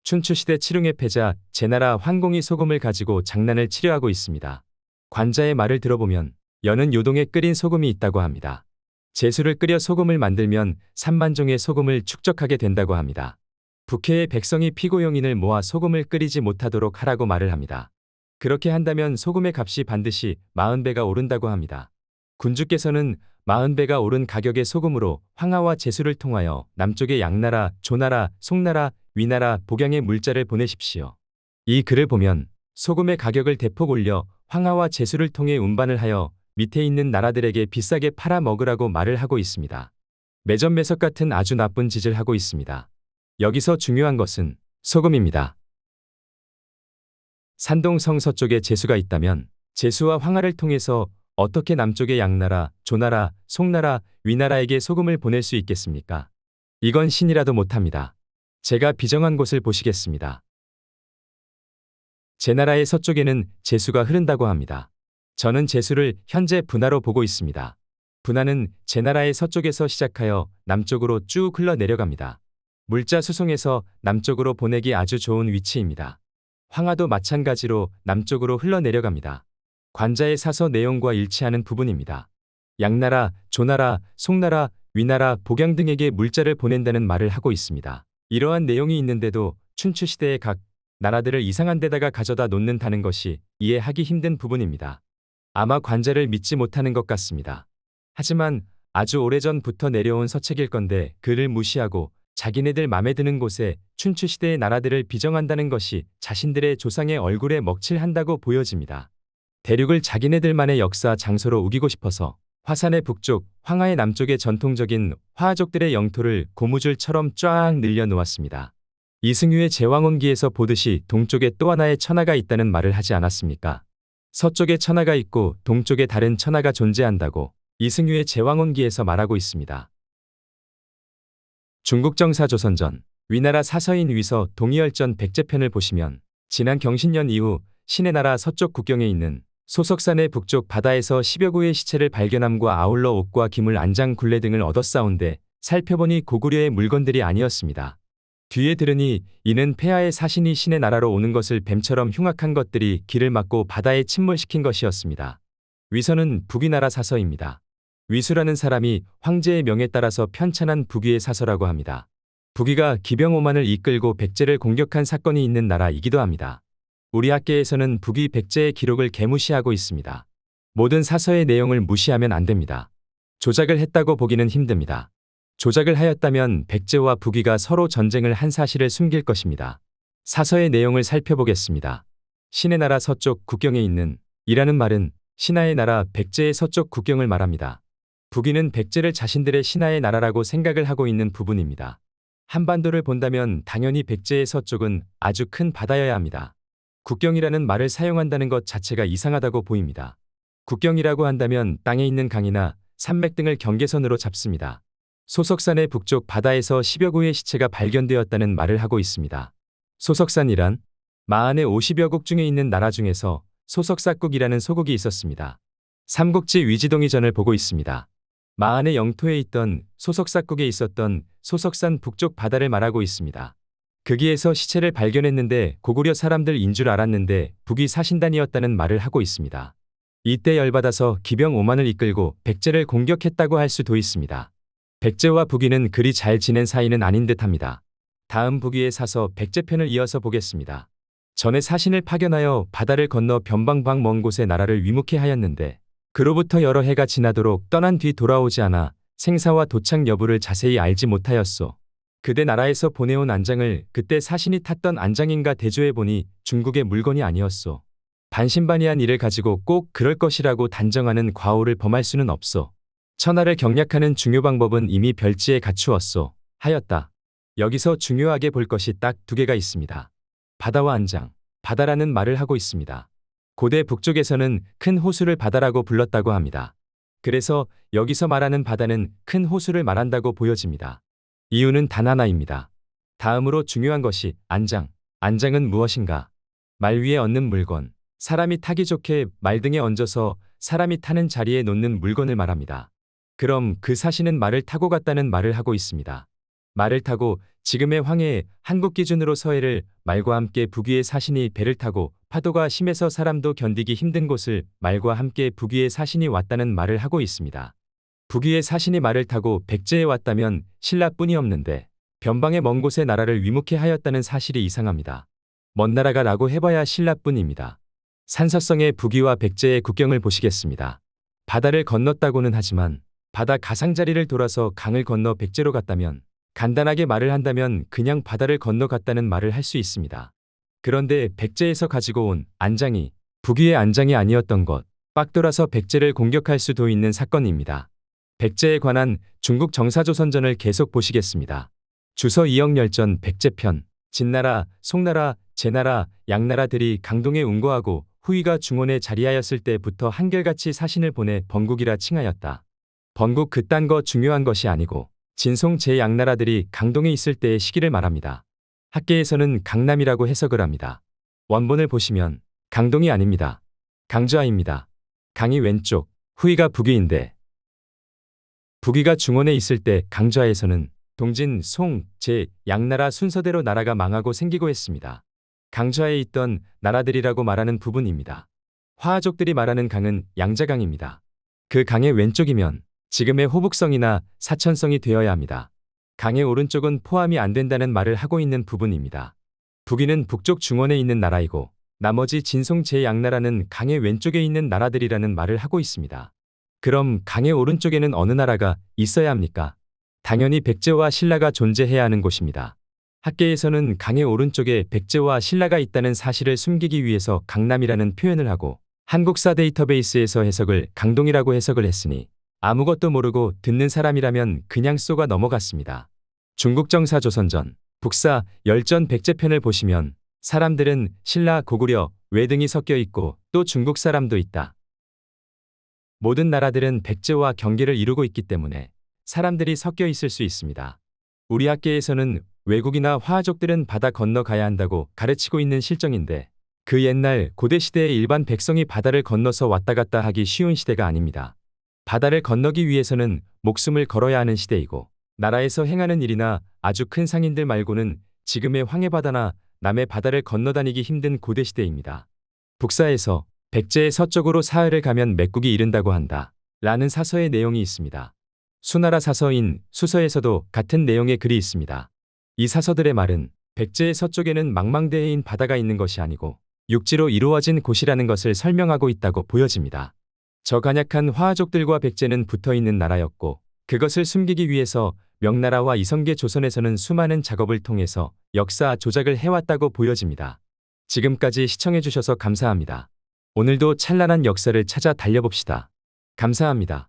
춘추시대 칠웅의 패자 제나라 환공이 소금을 가지고 장난을 치려 하고 있습니다. 관자의 말을 들어보면 여는 요동에 끓인 소금이 있다고 합니다. 제수를 끓여 소금을 만들면 3만 종의 소금을 축적하게 된다고 합니다. 북해의 백성이 피고용인을 모아 소금을 끓이지 못하도록 하라고 말을 합니다. 그렇게 한다면 소금의 값이 반드시 40배가 오른다고 합니다. 군주께서는 40배가 오른 가격의 소금으로 황하와 제수를 통하여 남쪽의 양나라, 조나라, 송나라, 위나라, 복양에 물자를 보내십시오. 이 글을 보면 소금의 가격을 대폭 올려 황하와 제수를 통해 운반을 하여 밑에 있는 나라들에게 비싸게 팔아 먹으라고 말을 하고 있습니다. 매점매석 같은 아주 나쁜 짓을 하고 있습니다. 여기서 중요한 것은 소금입니다. 산동성 서쪽에 제수가 있다면 제수와 황하를 통해서 어떻게 남쪽의 양나라, 조나라, 송나라, 위나라에게 소금을 보낼 수 있겠습니까? 이건 신이라도 못합니다. 제가 비정한 곳을 보시겠습니다. 제나라의 서쪽에는 제수가 흐른다고 합니다. 저는 제수를 현재 분하로 보고 있습니다. 분하는 제나라의 서쪽에서 시작하여 남쪽으로 쭉 흘러 내려갑니다. 물자 수송해서 남쪽으로 보내기 아주 좋은 위치입니다. 황하도 마찬가지로 남쪽으로 흘러 내려갑니다. 관자의 사서 내용과 일치하는 부분입니다. 양나라, 조나라, 송나라, 위나라, 복양 등에게 물자를 보낸다는 말을 하고 있습니다. 이러한 내용이 있는데도 춘추시대의 각 나라들을 이상한 데다가 가져다 놓는다는 것이 이해하기 힘든 부분입니다. 아마 관자를 믿지 못하는 것 같습니다. 하지만 아주 오래전부터 내려온 서책일 건데 그를 무시하고 자기네들 맘에 드는 곳에 춘추시대의 나라들을 비정한다는 것이 자신들의 조상의 얼굴에 먹칠한다고 보여집니다. 대륙을 자기네들만의 역사 장소로 우기고 싶어서 화산의 북쪽, 황하의 남쪽의 전통적인 화하족들의 영토를 고무줄처럼 쫙 늘려놓았습니다. 이승유의 제왕혼기에서 보듯이 동쪽에 또 하나의 천하가 있다는 말을 하지 않았습니까? 서쪽에 천하가 있고 동쪽에 다른 천하가 존재한다고 이승유의 제왕혼기에서 말하고 있습니다. 중국정사조선전, 위나라 사서인 위서 동이열전 백제편을 보시면 지난 경신년 이후 신의 나라 서쪽 국경에 있는 소석산의 북쪽 바다에서 10여 구의 시체를 발견함과 아울러 옷과 기물, 안장, 굴레 등을 얻어 싸운데 살펴보니 고구려의 물건들이 아니었습니다. 뒤에 들으니 이는 폐하의 사신이 신의 나라로 오는 것을 뱀처럼 흉악한 것들이 길을 막고 바다에 침몰시킨 것이었습니다. 위서는 북위나라 사서입니다. 위수라는 사람이 황제의 명에 따라서 편찬한 북위의 사서라고 합니다. 북위가 기병 5만을 이끌고 백제를 공격한 사건이 있는 나라이기도 합니다. 우리 학계에서는 북위 백제의 기록을 개무시하고 있습니다. 모든 사서의 내용을 무시하면 안 됩니다. 조작을 했다고 보기는 힘듭니다. 조작을 하였다면 백제와 북위가 서로 전쟁을 한 사실을 숨길 것입니다. 사서의 내용을 살펴보겠습니다. 신의 나라 서쪽 국경에 있는 이라는 말은 신하의 나라 백제의 서쪽 국경을 말합니다. 북위는 백제를 자신들의 신하의 나라라고 생각을 하고 있는 부분입니다. 한반도를 본다면 당연히 백제의 서쪽은 아주 큰 바다여야 합니다. 국경이라는 말을 사용한다는 것 자체가 이상하다고 보입니다. 국경이라고 한다면 땅에 있는 강이나 산맥 등을 경계선으로 잡습니다. 소석산의 북쪽 바다에서 10여 구의 시체가 발견되었다는 말을 하고 있습니다. 소석산이란 마한의 50여 국 중에 있는 나라 중에서 소석사국이라는 소국이 있었습니다. 삼국지 위지동의전을 보고 있습니다. 마한의 영토에 있던 소석사국에 있었던 소석산 북쪽 바다를 말하고 있습니다. 거기에서 시체를 발견했는데 고구려 사람들인 줄 알았는데 북위 사신단이었다는 말을 하고 있습니다. 이때 열받아서 기병 5만을 이끌고 백제를 공격했다고 할 수도 있습니다. 백제와 북위는 그리 잘 지낸 사이는 아닌 듯합니다. 다음 북위의 사서 백제편을 이어서 보겠습니다. 전에 사신을 파견하여 바다를 건너 변방방 먼 곳에 나라를 위묵해 하였는데 그로부터 여러 해가 지나도록 떠난 뒤 돌아오지 않아 생사와 도착 여부를 자세히 알지 못하였소. 그대 나라에서 보내온 안장을 그때 사신이 탔던 안장인가 대조해보니 중국의 물건이 아니었소. 반신반의한 일을 가지고 꼭 그럴 것이라고 단정하는 과오를 범할 수는 없소. 천하를 경략하는 중요 방법은 이미 별지에 갖추었소. 하였다. 여기서 중요하게 볼 것이 딱 두 개가 있습니다. 바다와 안장, 바다라는 말을 하고 있습니다. 고대 북쪽에서는 큰 호수를 바다라고 불렀다고 합니다. 그래서 여기서 말하는 바다는 큰 호수를 말한다고 보여집니다. 이유는 단 하나입니다. 다음으로 중요한 것이 안장. 안장은 무엇인가? 말 위에 얹는 물건, 사람이 타기 좋게 말 등에 얹어서 사람이 타는 자리에 놓는 물건을 말합니다. 그럼 그 사신은 말을 타고 갔다는 말을 하고 있습니다. 말을 타고 지금의 황해에 한국 기준으로 서해를 말과 함께 북위의 사신이 배를 타고 파도가 심해서 사람도 견디기 힘든 곳을 말과 함께 북위의 사신이 왔다는 말을 하고 있습니다. 북위의 사신이 말을 타고 백제에 왔다면 신라뿐이 없는데 변방의 먼 곳에 나라를 위묵해 하였다는 사실이 이상합니다. 먼 나라가 라고 해봐야 신라뿐입니다. 산서성의 북위와 백제의 국경을 보시겠습니다. 바다를 건넜다고는 하지만 바다 가상자리를 돌아서 강을 건너 백제로 갔다면 간단하게 말을 한다면 그냥 바다를 건너갔다는 말을 할 수 있습니다. 그런데 백제에서 가지고 온 안장이 북위의 안장이 아니었던 것, 빡돌아서 백제를 공격할 수도 있는 사건입니다. 백제에 관한 중국 정사조선전을 계속 보시겠습니다. 주서 2억 열전 백제편, 진나라, 송나라, 제나라, 양나라들이 강동에 운거하고 후위가 중원에 자리하였을 때부터 한결같이 사신을 보내 번국이라 칭하였다. 번국 그딴 거 중요한 것이 아니고 진송 제양나라들이 강동에 있을 때의 시기를 말합니다. 학계에서는 강남이라고 해석을 합니다. 원본을 보시면 강동이 아닙니다. 강좌입니다. 강이 왼쪽, 후위가 북위인데 북위가 중원에 있을 때 강좌에서는 동진, 송, 제, 양나라 순서대로 나라가 망하고 생기고 했습니다. 강좌에 있던 나라들이라고 말하는 부분입니다. 화하족들이 말하는 강은 양자강입니다. 그 강의 왼쪽이면 지금의 호북성이나 사천성이 되어야 합니다. 강의 오른쪽은 포함이 안 된다는 말을 하고 있는 부분입니다. 북위는 북쪽 중원에 있는 나라이고 나머지 진송 제양나라는 강의 왼쪽에 있는 나라들이라는 말을 하고 있습니다. 그럼 강의 오른쪽에는 어느 나라가 있어야 합니까? 당연히 백제와 신라가 존재해야 하는 곳입니다. 학계에서는 강의 오른쪽에 백제와 신라가 있다는 사실을 숨기기 위해서 강남이라는 표현을 하고 한국사 데이터베이스에서 해석을 강동이라고 해석을 했으니 아무것도 모르고 듣는 사람이라면 그냥 쏘가 넘어갔습니다. 중국정사조선전, 북사, 열전 백제편을 보시면 사람들은 신라, 고구려, 외 등이 섞여 있고 또 중국 사람도 있다. 모든 나라들은 백제와 경계를 이루고 있기 때문에 사람들이 섞여 있을 수 있습니다. 우리 학계에서는 외국이나 화하족들은 바다 건너가야 한다고 가르치고 있는 실정인데 그 옛날 고대시대의 일반 백성이 바다를 건너서 왔다 갔다 하기 쉬운 시대가 아닙니다. 바다를 건너기 위해서는 목숨을 걸어야 하는 시대이고 나라에서 행하는 일이나 아주 큰 상인들 말고는 지금의 황해바다나 남해 바다를 건너다니기 힘든 고대시대입니다. 북사에서 백제의 서쪽으로 사흘을 가면 맥국이 이른다고 한다 라는 사서의 내용이 있습니다. 수나라 사서인 수서에서도 같은 내용의 글이 있습니다. 이 사서들의 말은 백제의 서쪽에는 망망대해인 바다가 있는 것이 아니고 육지로 이루어진 곳이라는 것을 설명하고 있다고 보여집니다. 저 간약한 화하족들과 백제는 붙어있는 나라였고 그것을 숨기기 위해서 명나라와 이성계 조선에서는 수많은 작업을 통해서 역사 조작을 해왔다고 보여집니다. 지금까지 시청해주셔서 감사합니다. 오늘도 찬란한 역사를 찾아 달려봅시다. 감사합니다.